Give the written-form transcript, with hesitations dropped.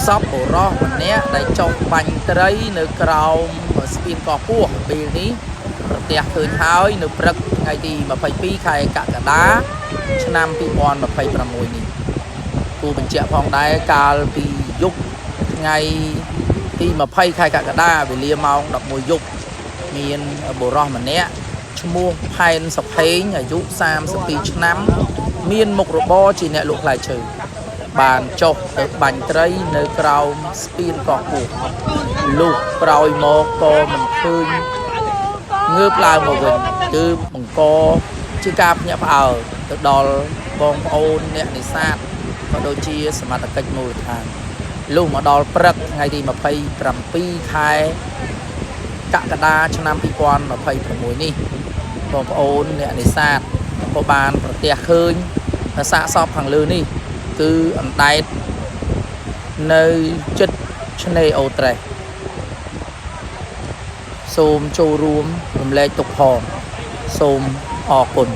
សពបុរសម្នាក់ដែលចុះបាញ់ត្រីនៅក្រោមស្ពានកោះពោះពេលនេះប្រទះឃើញហើយនៅព្រឹកថ្ងៃទី22ខែកក្កដាឆ្នាំ2026នេះគូបញ្ជាក់ផងដែរកាលពីយប់ថ្ងៃទី20ខែកក្កដាវេលាម៉ោង11យប់មានបុរសម្នាក់ឈ្មោះផែនសុផេងអាយុ32ឆ្នាំមានមុខរបរជាអ្នកលក់ផ្លែឈើបានចុះទៅបាញ់ត្រីនៅក្រោមស្ពានកោះពោះលុះក្រោយមកក៏មិនឃើញងើបឡើងមកវិញគឺបង្កជាការភ្ញាក់ផ្អើលទៅដល់បងប្អូនអ្នកនេសាទក៏ដូចជាសមត្ថកិច្ចមូលដ្ឋានលុះមកដល់ព្រឹកថ្ងៃទី27ខែកក្កដាឆ្នាំ2026នេះបងប្អូនអ្នកនេសាទក៏បានប្រទះឃើញសាកសពខាងលើនេះគឺអណ្ដែតនៅចិត្តឆ្នេរអូត្រេសសូមចូលរួមរំលែកទុក្ខផងសូមអរគុណ